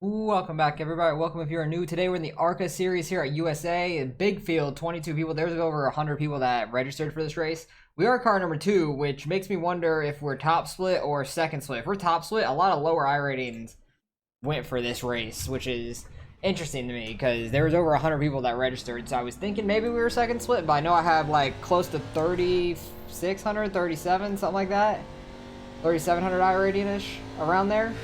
Welcome back, everybody. Welcome if you're new. Today we're in the Arca Series here at USA. A big field, 22 people. There's over 100 people that registered for this race. We are car number 2, which makes me wonder if we're top split or second split. If we're top split, a lot of lower I ratings went for this race, which is interesting to me because there was over 100 people that registered. So I was thinking maybe we were second split, but I know I have like close to 3,600, 37, something like that. 3,700 I rating-ish, around there.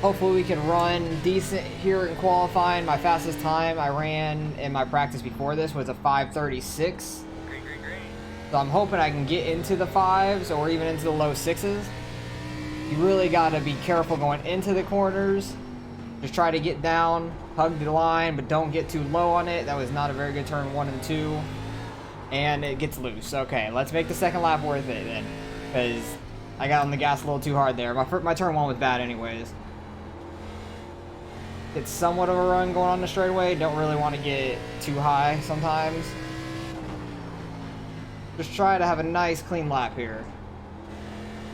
Hopefully we can run decent here in qualifying. My fastest time I ran in my practice before this was a 5:36. So I'm hoping I can get into the 5s or even into the low 6s. You really got to be careful going into the corners. Just try to get down, hug the line, but don't get too low on it. That was not a very good turn 1 and 2. And it gets loose. Okay, let's make the second lap worth it then. Because I got on the gas a little too hard there. My turn 1 was bad anyways. It's somewhat of a run going on the straightaway. Don't really want to get too high sometimes. Just try to have a nice clean lap here.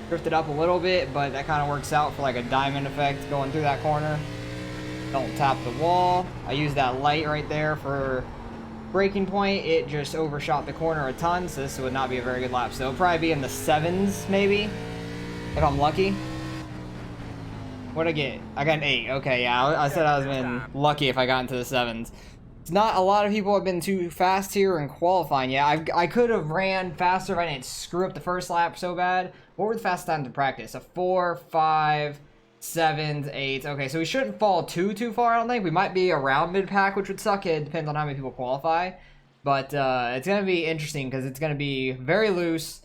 Drifted up a little bit, but that kind of works out for like a diamond effect going through that corner. Don't tap the wall. I used that light right there for braking point. It just overshot the corner a ton, so this would not be a very good lap. So it'll probably be in the 7s maybe, if I'm lucky. What'd I get? I got an 8. Okay, yeah, I said I was been lucky if I got into the 7s. It's not a lot of people have been too fast here in qualifying. Yeah, I could have ran faster if I didn't screw up the first lap so bad. What were the fastest times in practice? A 4, 5, 7, 8. Okay, so we shouldn't fall too far, I don't think. We might be around mid-pack, which would suck. It depends on how many people qualify. But it's going to be interesting because it's going to be very loose.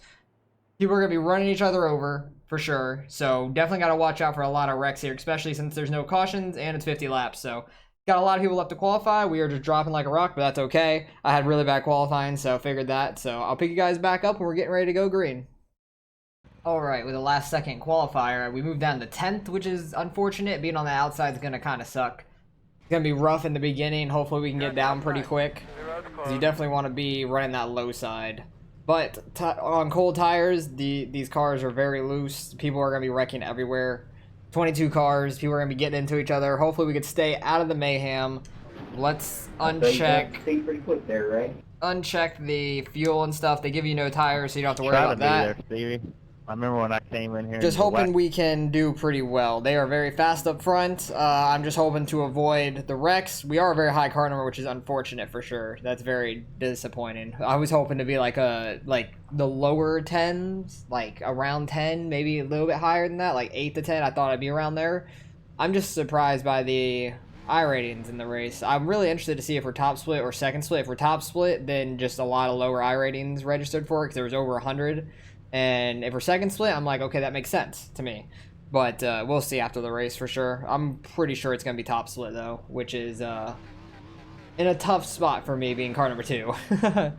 People are going to be running each other over. For sure, so definitely got to watch out for a lot of wrecks here, especially since there's no cautions and it's 50 laps. So got a lot of people left to qualify. We are just dropping like a rock, but that's okay. I had really bad qualifying, so figured that. So I'll pick you guys back up when we're getting ready to go green. All right, with the last second qualifier, we moved down to 10th, which is unfortunate. Being on the outside is going to kind of suck. It's going to be rough in the beginning. Hopefully we can get down pretty quick, because you definitely want to be running that low side. But on cold tires, these cars are very loose. People are going to be wrecking everywhere. 22 cars. People are going to be getting into each other. Hopefully we could stay out of the mayhem. Let's uncheck. Stay pretty quick there, right? Uncheck the fuel and stuff. They give you no tires, so you don't have to worry about that. There, I remember when I came in here. Just hoping we can do pretty well. They are very fast up front. I'm just hoping to avoid the wrecks. We are a very high car number, which is unfortunate for sure. That's very disappointing. I was hoping to be like the lower 10s, like around 10, maybe a little bit higher than that, like 8 to 10. I thought I'd be around there. I'm just surprised by the I ratings in the race. I'm really interested to see if we're top split or second split. If we're top split, then just a lot of lower I ratings registered for it because there was over 100. And if we're second split, I'm like, okay, that makes sense to me. But we'll see after the race for sure. I'm pretty sure it's going to be top split, though, which is in a tough spot for me being car number 2. And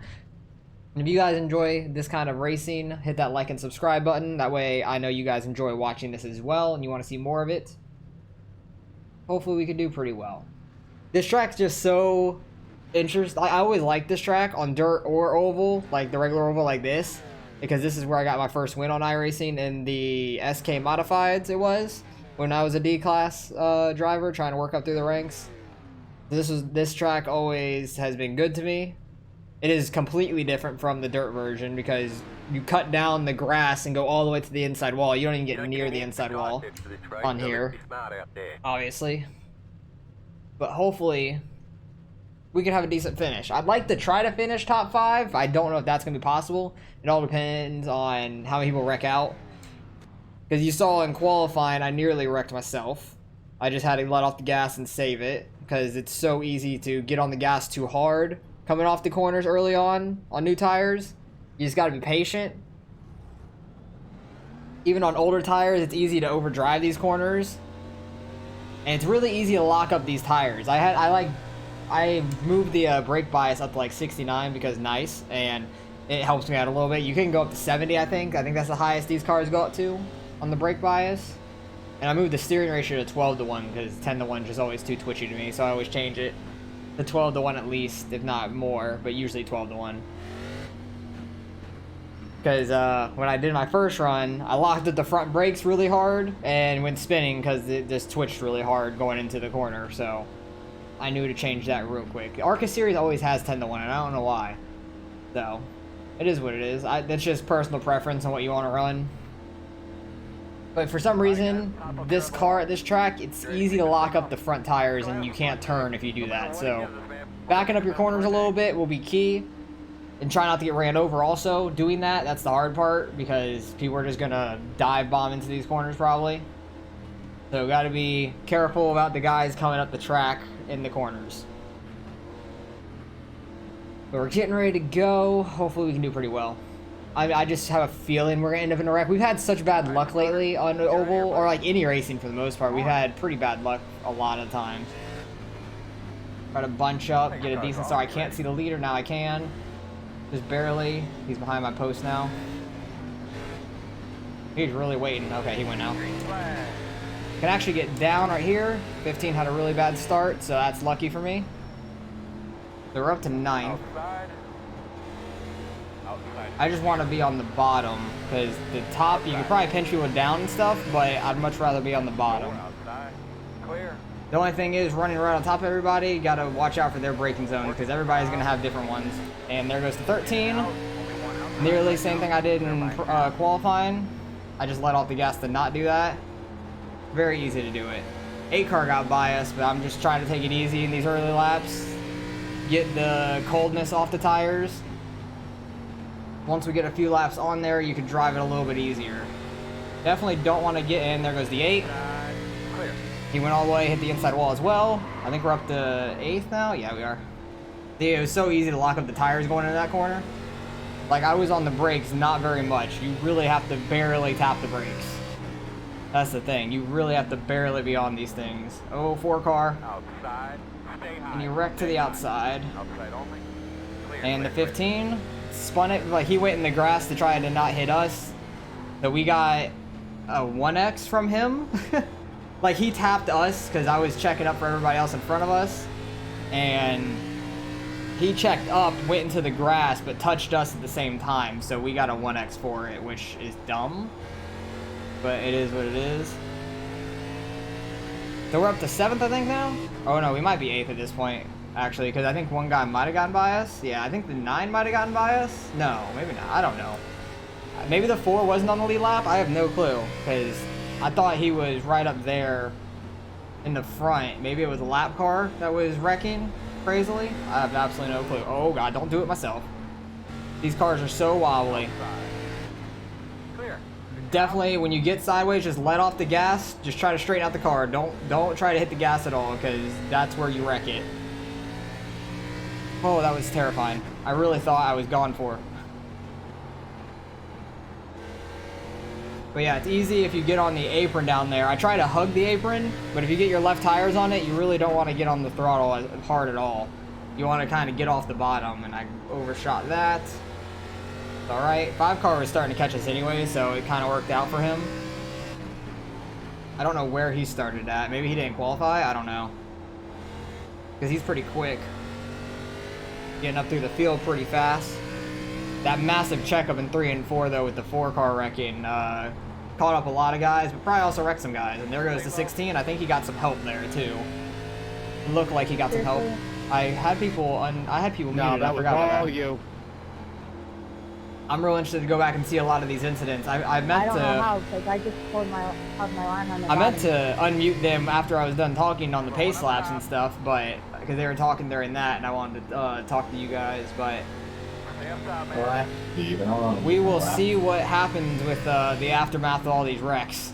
if you guys enjoy this kind of racing, hit that like and subscribe button. That way I know you guys enjoy watching this as well and you want to see more of it. Hopefully we can do pretty well. This track's just so interesting. I always like this track on dirt or oval, like the regular oval like this. Because this is where I got my first win on iRacing in the SK Modifieds, it was, when I was a D-Class driver trying to work up through the ranks. This track always has been good to me. It is completely different from the dirt version because you cut down the grass and go all the way to the inside wall. You don't even get near the inside wall on here, obviously. But hopefully we can have a decent finish. I'd like to try to finish top 5. I don't know if that's going to be possible. It all depends on how many people wreck out. Because you saw in qualifying, I nearly wrecked myself. I just had to let off the gas and save it. Because it's so easy to get on the gas too hard coming off the corners early on new tires. You just got to be patient. Even on older tires, it's easy to overdrive these corners. And it's really easy to lock up these tires. I moved the brake bias up to like 69 because nice, and it helps me out a little bit. You can go up to 70, I think. I think that's the highest these cars go up to on the brake bias. And I moved the steering ratio to 12 to 1 because 10 to 1 is just always too twitchy to me, so I always change it to 12 to 1 at least, if not more, but usually 12 to 1. Because when I did my first run, I locked at the front brakes really hard and went spinning because it just twitched really hard going into the corner. So I knew to change that real quick. Arca Series always has 10 to 1, and I don't know why. So it is what it is. That's just personal preference on what you want to run. But for some reason, this car at this track, it's easy to lock up the front tires and you can't turn if you do that. So backing up your corners a little bit will be key. And try not to get ran over also. Doing that, that's the hard part because people are just going to dive bomb into these corners probably. So got to be careful about the guys coming up the track in the corners. But we're getting ready to go. Hopefully we can do pretty well. I just have a feeling we're going to end up in a wreck. We've had such bad luck lately on the oval, or like any racing for the most part. We've had pretty bad luck a lot of times. Try to bunch up, get a decent start. I can't see the leader, now I can. Just barely. He's behind my post now. He's really waiting. Okay, he went now. Can actually get down right here. 15 had a really bad start, so that's lucky for me. So we're up to 9th. I just want to be on the bottom because the top, you could probably pinch people down and stuff, but I'd much rather be on the bottom. The only thing is, running right on top of everybody, you got to watch out for their braking zone because everybody's going to have different ones. And there goes to 13. Nearly the same thing I did in qualifying. I just let off the gas to not do that. Very easy to do it. 8 car got by us, but I'm just trying to take it easy in these early laps. Get the coldness off the tires. Once we get a few laps on there, you can drive it a little bit easier. Definitely don't want to get in. There goes the 8. He went all the way, hit the inside wall as well. I think we're up to 8th now. Yeah, we are. Dude, it was so easy to lock up the tires going into that corner. Like, I was on the brakes not very much. You really have to barely tap the brakes. That's the thing. You really have to barely be on these things. Oh, 4 car. And you wrecked to the outside. And the 15 spun it. Like, he went in the grass to try to not hit us. So we got a 1X from him. Like, he tapped us because I was checking up for everybody else in front of us. And he checked up, went into the grass, but touched us at the same time. So we got a 1X for it, which is dumb. But it is what it is. So we're up to 7th, I think, now? Oh, no, we might be 8th at this point, actually, because I think one guy might have gotten by us. Yeah, I think the 9 might have gotten by us. No, maybe not. I don't know. Maybe the 4 wasn't on the lead lap. I have no clue, because I thought he was right up there in the front. Maybe it was a lap car that was wrecking crazily. I have absolutely no clue. Oh, God, don't do it myself. These cars are so wobbly. Definitely, when you get sideways, just let off the gas. Just try to straighten out the car. Don't try to hit the gas at all, because that's where you wreck it. Oh, that was terrifying. I really thought I was gone for. But yeah, it's easy if you get on the apron down there. I try to hug the apron, but if you get your left tires on it, you really don't want to get on the throttle hard at all. You want to kind of get off the bottom, and I overshot that. Alright, 5 car was starting to catch us anyway, so it kind of worked out for him. I don't know where he started at. Maybe he didn't qualify? I don't know. Because he's pretty quick. Getting up through the field pretty fast. That massive checkup in 3 and 4, though, with the 4 car wrecking, caught up a lot of guys, but probably also wrecked some guys. And there goes the 16. I think he got some help there, too. Looked like he got some help. I had people muted. No, that was all you. I'm real interested to go back and see a lot of these incidents. I meant I don't know how, because I just pulled my line on the I meant to unmute them after I was done talking on the pace laps and stuff, but because they were talking during that, and I wanted to talk to you guys, but we will see what happens with the aftermath of all these wrecks.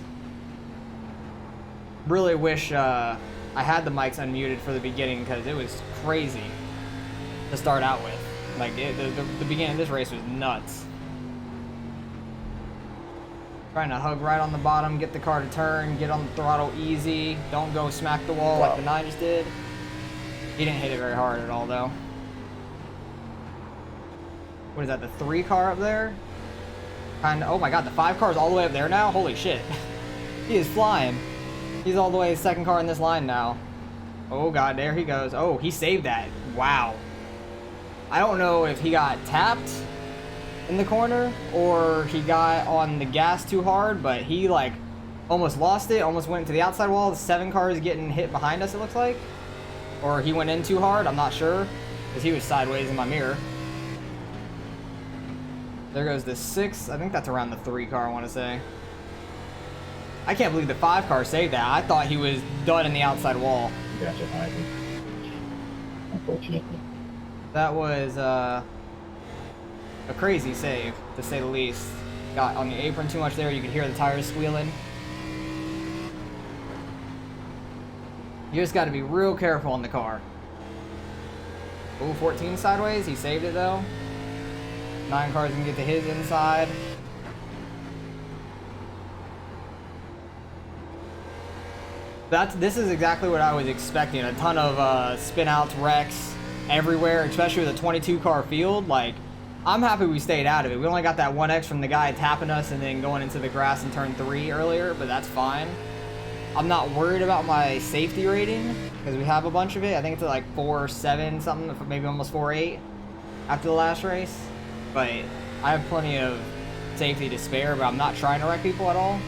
Really wish I had the mics unmuted for the beginning, because it was crazy to start out with. Like, the beginning of this race was nuts. Trying to hug right on the bottom, get the car to turn, get on the throttle easy. Don't go smack the wall like the 9 just did. He didn't hit it very hard at all, though. What is that, the 3 car up there? Oh my God, the 5 car's all the way up there now? Holy shit. He is flying. He's all the way 2nd car in this line now. Oh God, there he goes. Oh, he saved that. Wow. I don't know if he got tapped in the corner, or he got on the gas too hard, but he like almost lost it, almost went to the outside wall. The 7 cars getting hit behind us, it looks like. Or he went in too hard, I'm not sure, because he was sideways in my mirror. There goes the 6. I think that's around the 3 car, I want to say. I can't believe the 5 car saved that. I thought he was done in the outside wall. Gotcha, Ivy. Unfortunately. That was a crazy save, to say the least. Got on the apron too much there. You could hear the tires squealing. You just got to be real careful on the car. Ooh, 14 sideways. He saved it, though. 9 cars can get to his inside. This is exactly what I was expecting. A ton of spin outs, wrecks everywhere, especially with a 22 car field. Like, I'm happy we stayed out of it. We only got that 1X from the guy tapping us and then going into the grass in turn 3 earlier, but that's fine. I'm not worried about my safety rating because we have a bunch of it. I think it's like 4.7 something, maybe almost 4.8 after the last race. But I have plenty of safety to spare, but I'm not trying to wreck people at all.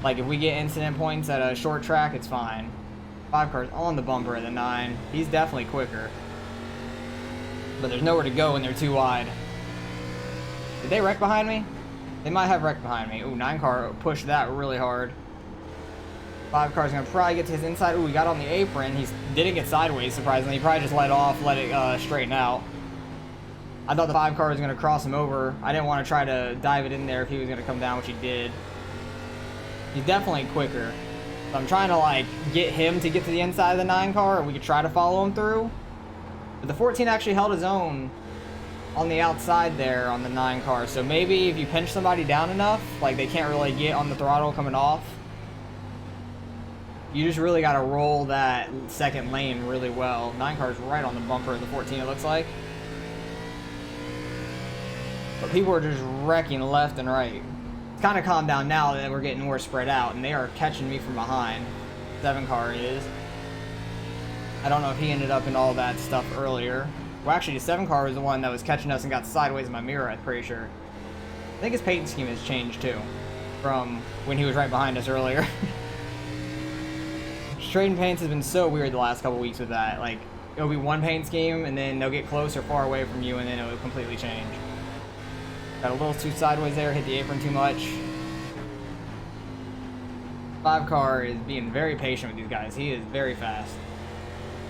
Like, if we get incident points at a short track, it's fine. 5 cars on the bumper at the 9. He's definitely quicker. But there's nowhere to go when they're too wide. Did they wreck behind me? They might have wrecked behind me. Ooh, 9 car pushed that really hard. 5 car's gonna probably get to his inside. Ooh, he got on the apron. He didn't get sideways, surprisingly. He probably just let off, let it straighten out. I thought the 5 car was gonna cross him over. I didn't want to try to dive it in there if he was gonna come down, which he did. He's definitely quicker. So I'm trying to like get him to get to the inside of the 9 car, and we could try to follow him through. But the 14 actually held his own on the outside there on the 9 car. So maybe if you pinch somebody down enough, like they can't really get on the throttle coming off, you just really got to roll that second lane really well. 9 car's right on the bumper of the 14, it looks like. But people are just wrecking left and right. It's kind of calmed down now that we're getting more spread out, and they are catching me from behind. 7 car is. I don't know if he ended up in all that stuff earlier. Well, actually, the 7 car was the one that was catching us and got sideways in my mirror, I'm pretty sure. I think his paint scheme has changed, too, from when he was right behind us earlier. Trading paints has been so weird the last couple weeks with that. Like, it'll be one paint scheme, and then they'll get close or far away from you, and then it'll completely change. Got a little too sideways there, hit the apron too much. 5 car is being very patient with these guys. He is very fast.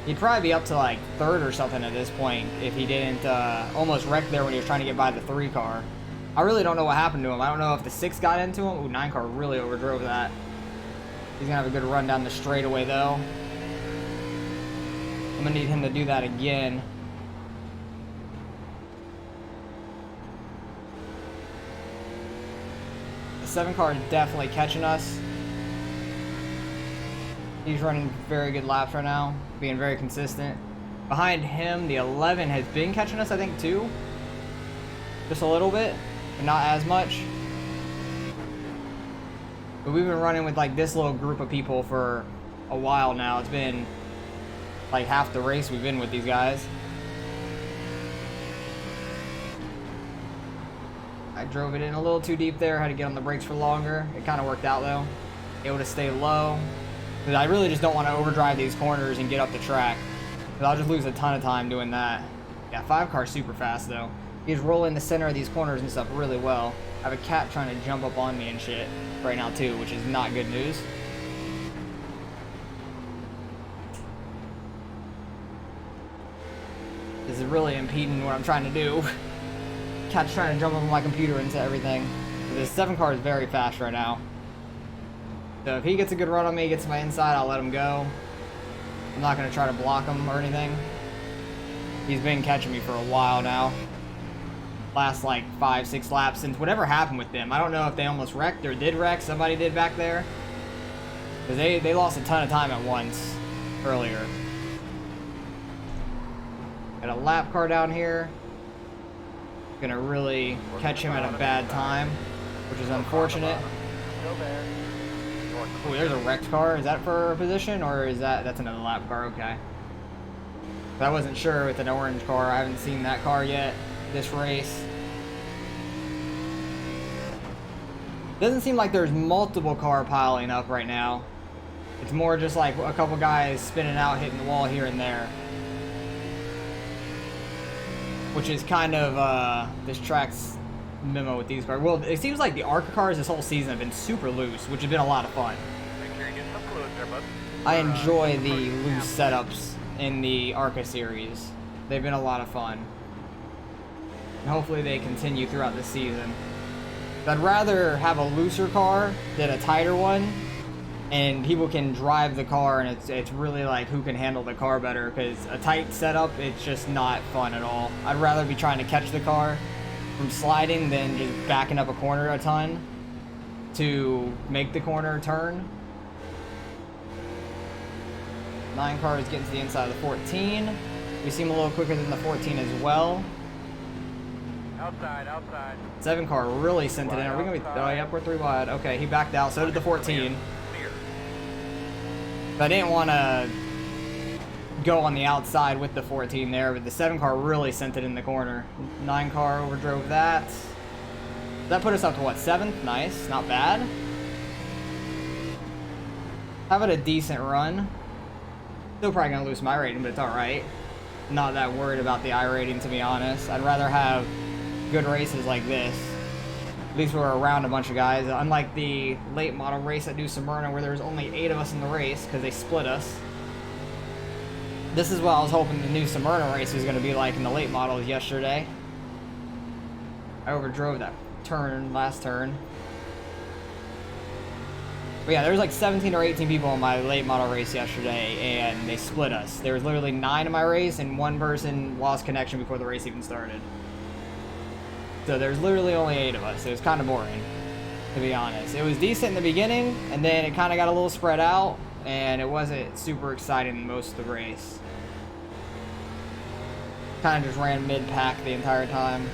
He'd probably be up to like 3rd or something at this point if he didn't almost wreck there when he was trying to get by the 3 car. I really don't know what happened to him. I don't know if the 6 got into him. Ooh, 9 car really overdrove that. He's gonna have a good run down the straightaway though. I'm gonna need him to do that again. The 7 car is definitely catching us. He's running very good laps right now, being very consistent. Behind him, the 11 has been catching us, I think, too. Just a little bit, but not as much. But we've been running with like this little group of people for a while now. It's been like half the race we've been with these guys. I drove it in a little too deep there, had to get on the brakes for longer. It kind of worked out though. Able to stay low. Because I really just don't want to overdrive these corners and get up the track. Because I'll just lose a ton of time doing that. Yeah, 5 car super fast though. He's rolling the center of these corners and stuff really well. I have a cat trying to jump up on me and shit right now too, which is not good news. This is really impeding what I'm trying to do. Cat's trying to jump up on my computer into everything. But this 7 car is very fast right now. So if he gets a good run on me, gets to my inside, I'll let him go. I'm not going to try to block him or anything. He's been catching me for a while now. Last like 5-6 laps since whatever happened with them. I don't know if they almost wrecked or did wreck. Somebody did back there. Because they lost a ton of time at once earlier. Got a lap car down here. Gonna really catch him at a bad time, which is unfortunate. Oh, there's a wrecked car. Is that for a position, or is that's another lap car? Okay. I wasn't sure with an orange car. I haven't seen that car yet this race. Doesn't seem like there's multiple car piling up right now. It's more just like a couple guys spinning out, hitting the wall here and there. Which is kind of this track's memo with these cars. Well, it seems like the Arca cars this whole season have been super loose, which has been a lot of fun. Make sure you get some fluid there, bud. I enjoy the loose setups in the Arca Series. They've been a lot of fun. And hopefully they continue throughout the season. I'd rather have a looser car than a tighter one, and people can drive the car, and it's really like who can handle the car better, because a tight setup, it's just not fun at all. I'd rather be trying to catch the car from sliding than just backing up a corner a ton to make the corner turn. 9 car is getting to the inside of the 14. We seem a little quicker than the 14 as well. Outside, outside. 7 car really sent it in. Are we gonna be? Oh, yep, we're 3 wide. Okay, he backed out. So did the 14. But I didn't want to go on the outside with the 14 there, but the 7 car really sent it in the corner. 9 car overdrove that. That put us up to what, 7th? Nice, not bad. Having a decent run. Still probably gonna lose my rating, but it's alright. Not that worried about the iRating, to be honest. I'd rather have good races like this. At least we're around a bunch of guys. Unlike the late model race at New Smyrna, where there's only 8 of us in the race because they split us. This is what I was hoping the New Smyrna race was going to be like in the late models yesterday. I overdrove that turn, last turn. But yeah, there was like 17 or 18 people in my late model race yesterday, and they split us. There was literally 9 in my race, and 1 person lost connection before the race even started. So there's literally only 8 of us. It was kind of boring, to be honest. It was decent in the beginning, and then it kind of got a little spread out, and it wasn't super exciting most of the race. Kind of just ran mid-pack the entire time.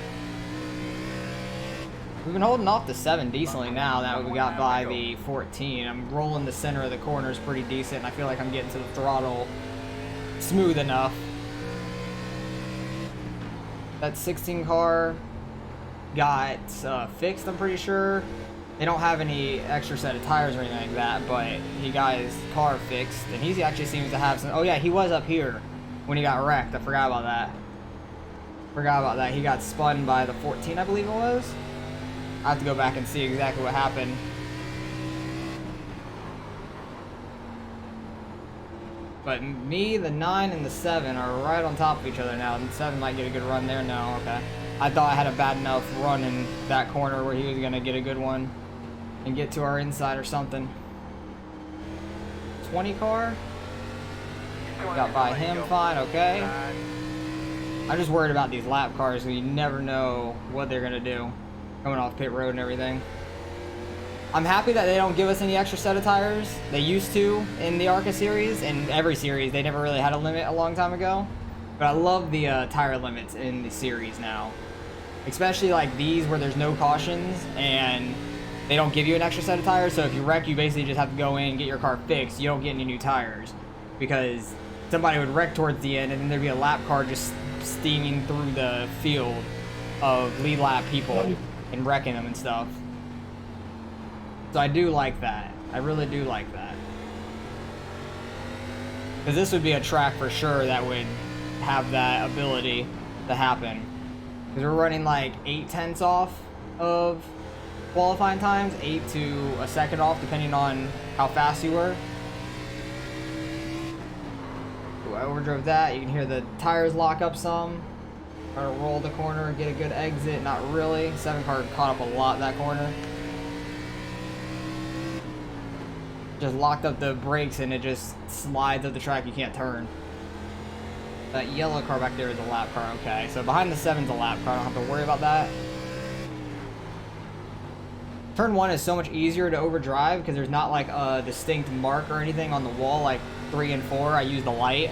We've been holding off the 7 decently now that we got by the 14. I'm rolling the center of the corners pretty decent, and I feel like I'm getting to the throttle smooth enough. That 16 car got fixed, I'm pretty sure. They don't have any extra set of tires or anything like that, but he got his car fixed, and he actually seems to have some... Oh yeah, he was up here when he got wrecked. I forgot about that. He got spun by the 14, I believe it was. I have to go back and see exactly what happened. But me, the 9, and the 7 are right on top of each other now. The 7 might get a good run there. No, okay. I thought I had a bad enough run in that corner where he was going to get a good one and get to our inside or something. 20 car. Got by him fine, okay. I'm just worried about these lap cars because you never know what they're going to do coming off pit road and everything. I'm happy that they don't give us any extra set of tires. They used to in the Arca Series, and every series. They never really had a limit a long time ago. But I love the tire limits in the series now. Especially like these where there's no cautions and they don't give you an extra set of tires. So if you wreck, you basically just have to go in and get your car fixed. You don't get any new tires. Because somebody would wreck towards the end and then there'd be a lap car just steaming through the field of lead lap people and wrecking them and stuff. So I do like that. I really do like that. Because this would be a track for sure that would have that ability to happen. Because we're running like 8/10 off of qualifying times, 8 to a second off depending on how fast you were. Ooh, I overdrove that. You can hear the tires lock up some. Try to roll the corner, get a good exit. Not really. 7 car caught up a lot that corner. Just locked up the brakes and it just slides up the track. You can't turn. That yellow car back there is a lap car. Okay, so behind the 7's a lap car. I don't have to worry about that. Turn 1 is so much easier to overdrive because there's not like a distinct mark or anything on the wall like 3 and 4. I use the light.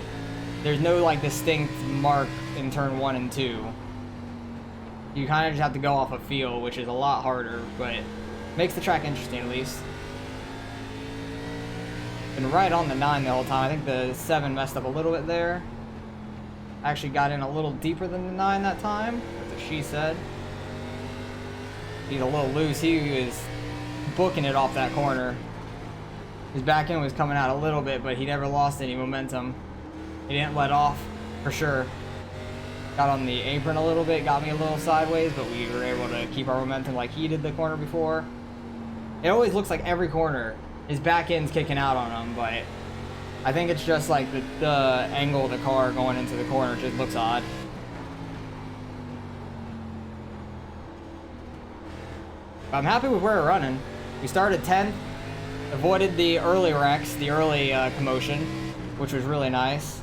There's no like distinct mark in turn 1 and 2. You kind of just have to go off a feel, which is a lot harder, but makes the track interesting at least. Been right on the 9 the whole time. I think the 7 messed up a little bit there. Actually got in a little deeper than the 9 that time. That's what she said. He's a little loose. He was booking it off that corner. His back end was coming out a little bit, but he never lost any momentum. He didn't let off, for sure. Got on the apron a little bit, got me a little sideways, but we were able to keep our momentum like he did the corner before. It always looks like every corner, his back end's kicking out on him, but I think it's just like the angle of the car going into the corner just looks odd. But I'm happy with where we're running. We started 10th, avoided the early wrecks, the early commotion, which was really nice.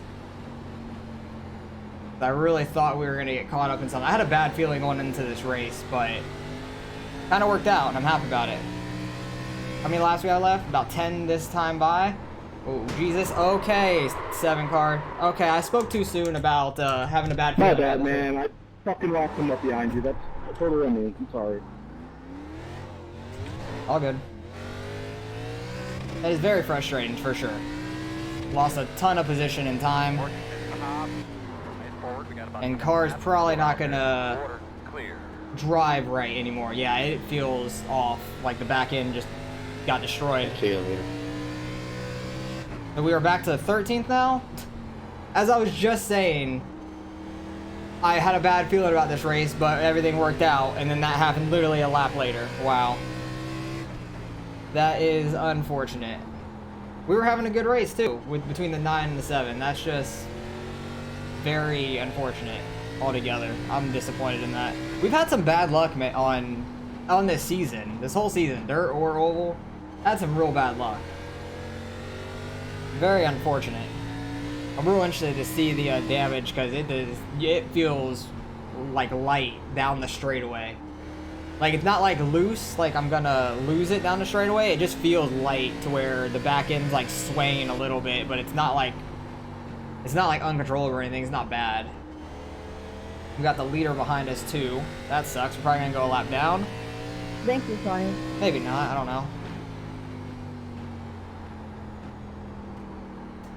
I really thought we were going to get caught up in something. I had a bad feeling going into this race, but kind of worked out, and I'm happy about it. How many laps we got left? About 10 this time by. Oh, Jesus. Okay, 7 car. Okay, I spoke too soon about having a bad feeling. My bad, man. I fucking locked him up behind you. That's totally on me. I'm sorry. All good. That is very frustrating, for sure. Lost a ton of position and time. And car's probably not gonna drive right anymore. Yeah, it feels off. Like the back end just got destroyed. So we are back to 13th now. As I was just saying, I had a bad feeling about this race, but everything worked out, and then that happened literally a lap later. Wow. That is unfortunate. We were having a good race too, between the 9 and the 7. That's just very unfortunate altogether. I'm disappointed in that. We've had some bad luck on this season, this whole season, dirt or oval. Had some real bad luck. Very unfortunate. I'm real interested to see the damage because it feels like light down the straightaway. Like it's not like loose, like I'm gonna lose it down the straightaway. It just feels light to where the back end's like swaying a little bit, but it's not like uncontrollable or anything. It's not bad. We got the leader behind us too. That sucks. We're probably gonna go a lap down. Thank you, Tony. Maybe not. I don't know.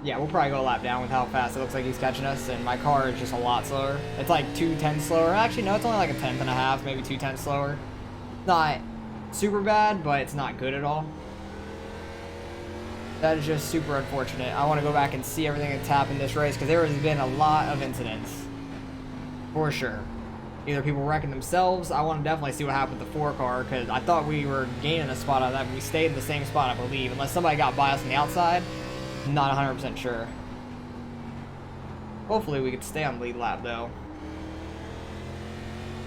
Yeah, we'll probably go a lap down with how fast it looks like he's catching us, and my car is just a lot slower. It's like 2/10 slower. Actually, no, it's only like a 1/10 and a half, maybe 2/10 slower. Not super bad, but it's not good at all. That is just super unfortunate. I want to go back and see everything that's happened this race, because there has been a lot of incidents. For sure. Either people wrecking themselves. I want to definitely see what happened with the 4 car, because I thought we were gaining a spot out of that, but we stayed in the same spot, I believe. Unless somebody got by us on the outside. Not 100% sure. Hopefully we could stay on the lead lap though.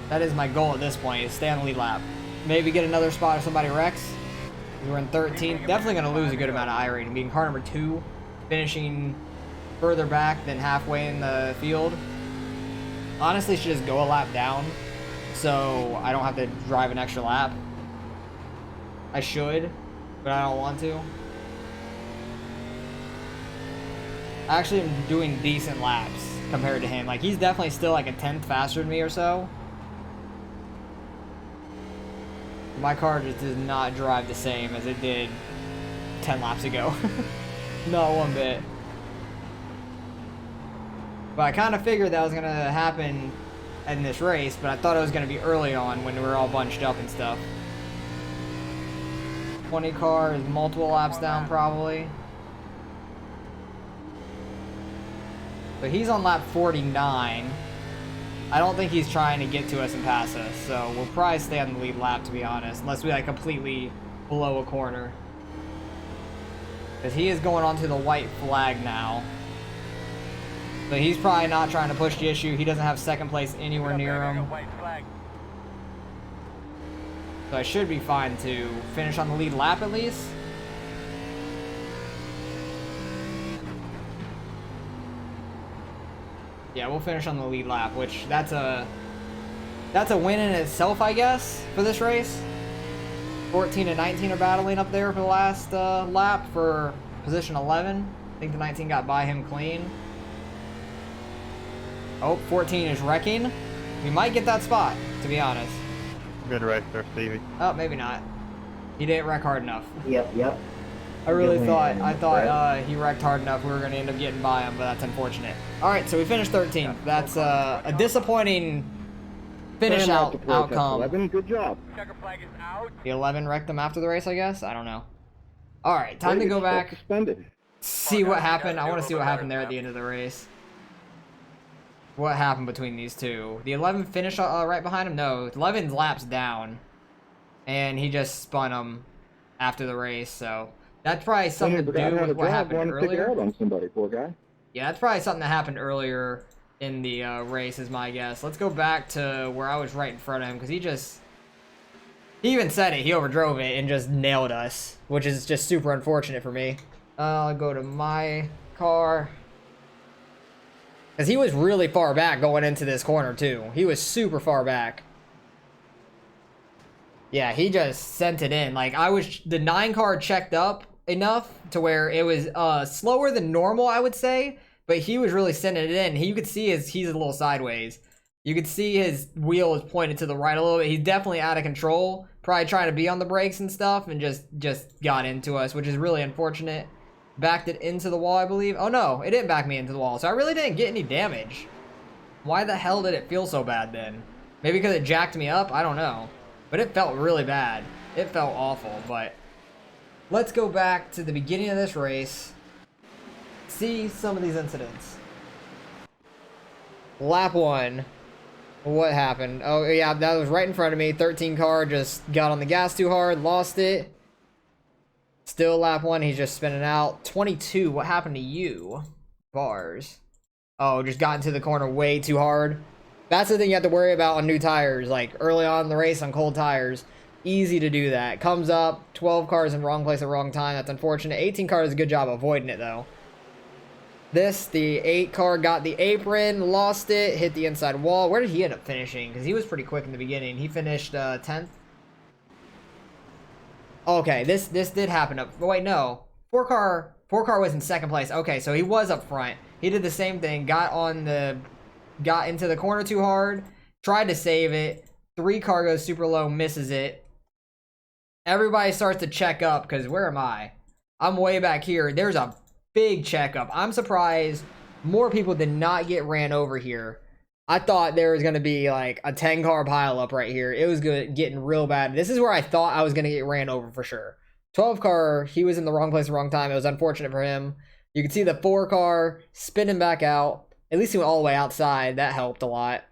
That is my goal at this point, is stay on the lead lap. Maybe get another spot if somebody wrecks. We're in 13th. Definitely going to lose a good amount of iRating. Being car number 2, finishing further back than halfway in the field. Honestly, should just go a lap down so I don't have to drive an extra lap. I should, but I don't want to. I actually am doing decent laps compared to him. Like, he's definitely still like a 10th faster than me or so. My car just does not drive the same as it did 10 laps ago. Not one bit. But I kind of figured that was going to happen in this race, but I thought it was going to be early on when we were all bunched up and stuff. 20 car is multiple laps down probably. But he's on lap 49. I don't think he's trying to get to us and pass us, so we'll probably stay on the lead lap, to be honest, unless we like completely blow a corner. Because he is going onto the white flag now. But he's probably not trying to push the issue. He doesn't have second place anywhere near him. So I should be fine to finish on the lead lap at least. Yeah, we'll finish on the lead lap, which that's a win in itself, I guess, for this race. 14 and 19 are battling up there for the last lap for position 11. I think the 19 got by him clean. Oh, 14 is wrecking. We might get that spot, to be honest. Good race there, Stevie. Oh, maybe not. He didn't wreck hard enough. Yep. I really thought he wrecked hard enough we were going to end up getting by him, but that's unfortunate. All right, so we finished 13th. That's a disappointing finish Fan out to protest, outcome. 11, good job. Checker flag is out. The 11 wrecked them after the race, I guess. I don't know. All right, time to Vegas go still back, Suspended. see what happened. I want to see what happened there at the end of the race. What happened between these two? The 11 finished right behind him? No, 11 laps down. And he just spun him after the race, so that's probably something to do with what happened earlier. Out on somebody, poor guy. Yeah, that's probably something that happened earlier in the race is my guess. Let's go back to where I was right in front of him, because he even said it. He overdrove it and just nailed us, which is just super unfortunate for me. I'll go to my car. Because he was really far back going into this corner, too. He was super far back. Yeah, he just sent it in. Like, the 9 car checked up enough to where it was slower than normal, I would say. But he was really sending it in. You could see he's a little sideways. You could see his wheel was pointed to the right a little bit. He's definitely out of control. Probably trying to be on the brakes and stuff, and just got into us, which is really unfortunate. Backed it into the wall, I believe. Oh no, it didn't back me into the wall, so I really didn't get any damage. Why the hell did it feel so bad then? Maybe because it jacked me up? I don't know. But it felt really bad. It felt awful, but let's go back to the beginning of this race. See some of these incidents. Lap 1. What happened? Oh, yeah, that was right in front of me. 13 car just got on the gas too hard, lost it. Still lap 1, he's just spinning out. 22, what happened to you? Bars. Oh, just got into the corner way too hard. That's the thing you have to worry about on new tires. Like, early on in the race on cold tires. Easy to do that. Comes up, 12 cars in wrong place at wrong time. That's unfortunate. 18 car does a good job avoiding it, though. The 8 car got the apron, lost it, hit the inside wall. Where did he end up finishing? Because he was pretty quick in the beginning. He finished 10th. Okay, this did happen up. Oh, wait, no. 4 car was in 2nd place. Okay, so he was up front. He did the same thing. Got into the corner too hard. Tried to save it. 3 car goes super low, misses it. Everybody starts to check up, because where am I? I'm way back here. There's a big checkup. I'm surprised more people did not get ran over here. I thought there was going to be like a 10 car pileup right here. It was getting real bad. This is where I thought I was going to get ran over for sure. 12 car, he was in the wrong place at the wrong time. It was unfortunate for him. You can see the 4 car spinning back out. At least he went all the way outside. That helped a lot.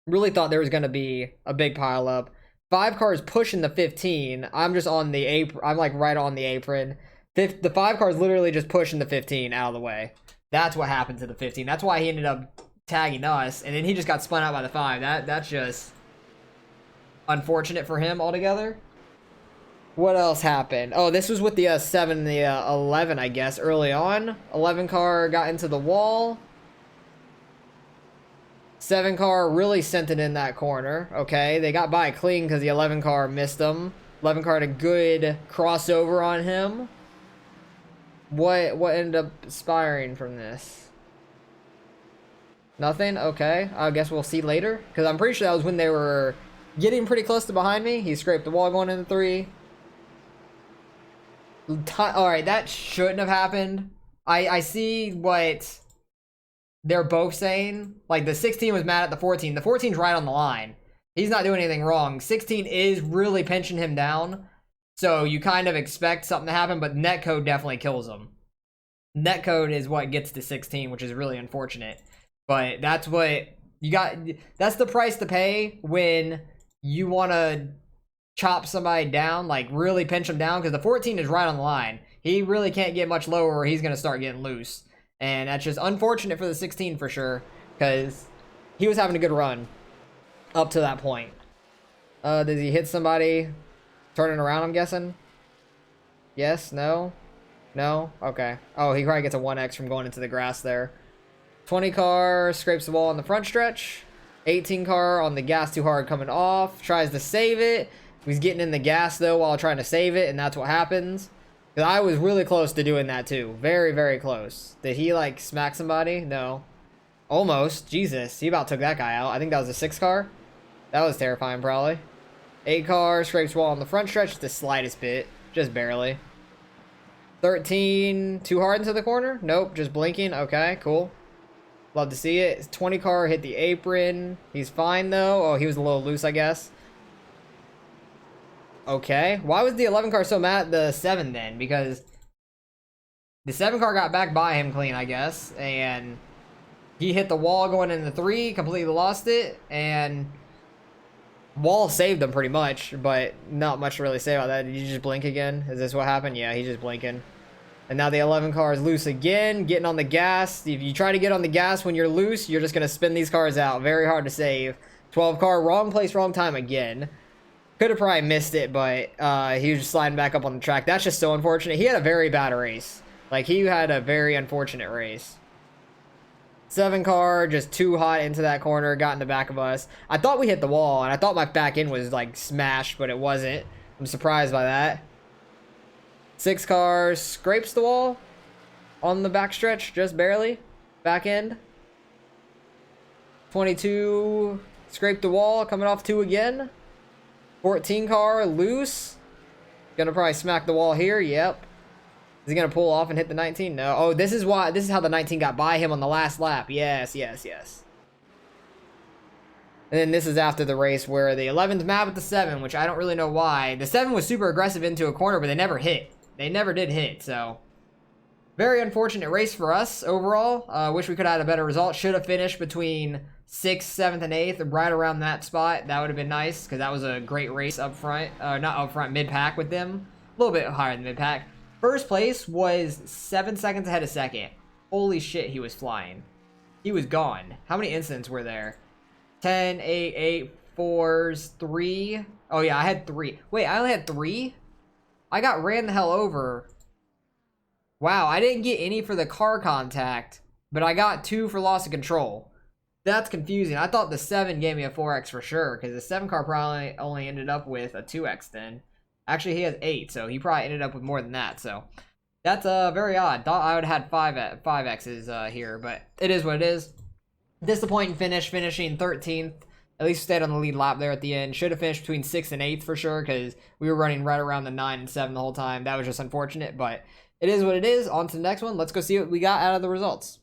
Really thought there was going to be a big pileup. 5 cars pushing the 15. I'm just on the apron. I'm like right on the apron. The 5 cars literally just pushing the 15 out of the way. That's what happened to the 15. That's why he ended up tagging us, and then he just got spun out by the 5. That's just unfortunate for him altogether. What else happened? Oh, this was with the 7 and the 11, I guess, early on. 11 car got into the wall. 7 car really sent it in that corner. Okay, they got by clean because the 11 car missed them. 11 car had a good crossover on him. What ended up inspiring from this? Nothing? Okay. I guess we'll see later. Because I'm pretty sure that was when they were getting pretty close to behind me. He scraped the wall going into 3. Alright, that shouldn't have happened. I see what they're both saying. Like, the 16 was mad at the 14. The 14's right on the line. He's not doing anything wrong. 16 is really pinching him down. So you kind of expect something to happen, but netcode definitely kills him. Netcode is what gets to 16, which is really unfortunate. But that's what you got. That's the price to pay when you want to chop somebody down, like really pinch him down, because the 14 is right on the line. He really can't get much lower or he's going to start getting loose. And that's just unfortunate for the 16 for sure, because he was having a good run up to that point. Does he hit somebody turning around, I'm guessing? Yes? No? No? Okay. Oh, he probably gets a 1x from going into the grass there. 20 car scrapes the wall on the front stretch. 18 car on the gas too hard coming off. Tries to save it. He's getting in the gas though while trying to save it, and that's what happens. Because I was really close to doing that too. Very, very close. Did he like smack somebody? No. Almost. Jesus. He about took that guy out. I think that was a 6 car. That was terrifying probably. 8 car scrapes wall on the front stretch. The slightest bit. Just barely. 13 too hard into the corner? Nope. Just blinking. Okay, cool. Love to see it. 20 car hit the apron. He's fine though. Oh, he was a little loose, I guess. Okay. Why was the 11 car so mad at the 7 then? Because the 7 car got back by him clean, I guess. And he hit the wall going into 3, completely lost it. And wall saved him pretty much, but not much to really say about that. Did you just blink again? Is this what happened? Yeah, he's just blinking. And now the 11 car is loose again, getting on the gas. If you try to get on the gas when you're loose, you're just going to spin these cars out. Very hard to save. 12 car, wrong place, wrong time again. Could have probably missed it, but he was just sliding back up on the track. That's just so unfortunate. He had a very bad race. Like, he had a very unfortunate race. 7 car, just too hot into that corner, got in the back of us. I thought we hit the wall, and I thought my back end was, like, smashed, but it wasn't. I'm surprised by that. 6 cars, scrapes the wall on the backstretch, just barely. Back end. 22, scraped the wall, coming off 2 again. 14 car, loose. Gonna probably smack the wall here, yep. Is he gonna pull off and hit the 19? No. Oh, this is how the 19 got by him on the last lap. Yes, yes, yes. And then this is after the race where the 11's mad with the 7, which I don't really know why. The 7 was super aggressive into a corner, but they never hit. They never did hit, so very unfortunate race for us overall. Wish we could have had a better result. Should have finished between 6th, 7th, and 8th, right around that spot. That would have been nice, because that was a great race up front. Not up front, mid-pack with them. A little bit higher than mid-pack. First place was 7 seconds ahead of second. Holy shit, he was flying. He was gone. How many incidents were there? 10, 8, 8, 4s, 3. Oh yeah, I had 3. Wait, I only had 3? I got ran the hell over. Wow, I didn't get any for the car contact, but I got 2 for loss of control. That's confusing. I thought the 7 gave me a 4x for sure, because the 7 car probably only ended up with a 2x then. Actually, he has 8, so he probably ended up with more than that, so that's very odd. Thought I would have had 5 X's here, but it is what it is. Disappointing finish, finishing 13th. At least stayed on the lead lap there at the end. Should have finished between 6th and 8th for sure, because we were running right around the 9 and 7 the whole time. That was just unfortunate, but it is what it is. On to the next one. Let's go see what we got out of the results.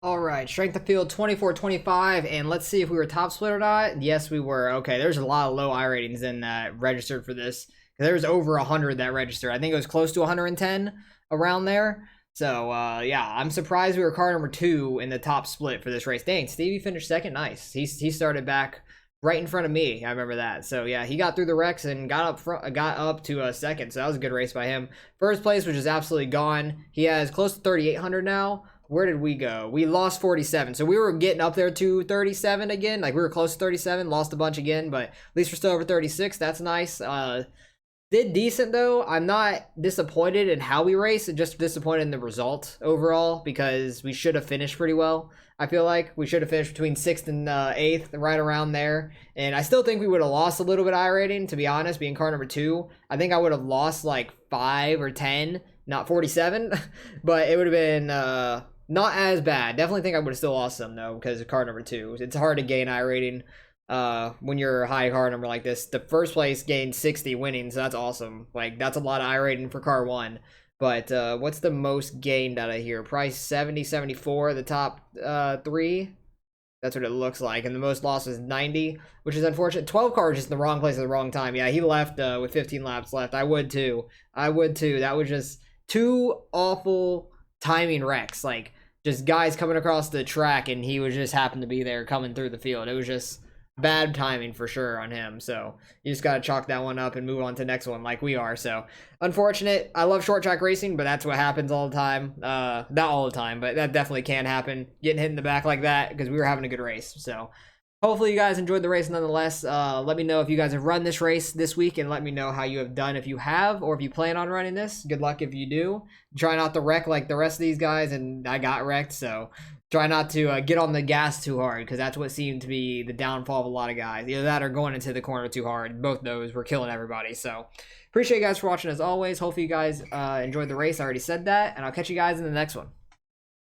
All right, strength of field 24-25, and let's see if we were top split or not. Yes, we were. Okay, there's a lot of low I ratings in that registered for this. There was over 100 that registered. I think it was close to 110 around there. So, yeah, I'm surprised we were car number 2 in the top split for this race. Dang, Stevie finished second. Nice. He started back right in front of me. I remember that. So, yeah, he got through the wrecks and got up to second. So, that was a good race by him. First place, which is absolutely gone. He has close to 3,800 now. Where did we go? We lost 47. So, we were getting up there to 37 again. Like, we were close to 37. Lost a bunch again. But at least we're still over 36. That's nice. Did decent though. I'm not disappointed in how we raced, just disappointed in the result overall, because we should have finished pretty well. I feel like we should have finished between 6th and 8th, right around there. And I still think we would have lost a little bit of I rating, to be honest, being car number 2. I think I would have lost like 5 or 10, not 47, but it would have been not as bad. Definitely think I would have still lost some though, because of car number 2. It's hard to gain I rating when you're a high car number like this. The first place gained 60 winning, so that's awesome. Like, that's a lot of I rating for car 1. But what's the most gained out of here? Probably 70, 74, the top 3. That's what it looks like. And the most lost is 90, which is unfortunate. 12 cars just in the wrong place at the wrong time. Yeah, he left with 15 laps left. I would too. I would too. That was just 2 awful timing wrecks. Like, just guys coming across the track, and he was just happened to be there coming through the field. It was just bad timing for sure on him. So you just got to chalk that one up and move on to the next one like we are. So unfortunate. I love short track racing, but that's what happens all the time. Not all the time, but that definitely can happen. Getting hit in the back like that, because we were having a good race. So hopefully you guys enjoyed the race nonetheless. Let me know if you guys have run this race this week, and let me know how you have done if you have, or if you plan on running this. Good luck if you do. Try not to wreck like the rest of these guys, and I got wrecked, so try not to get on the gas too hard, because that's what seemed to be the downfall of a lot of guys. Either that or going into the corner too hard. Both those were killing everybody. So appreciate you guys for watching as always. Hopefully you guys enjoyed the race. I already said that, and I'll catch you guys in the next one.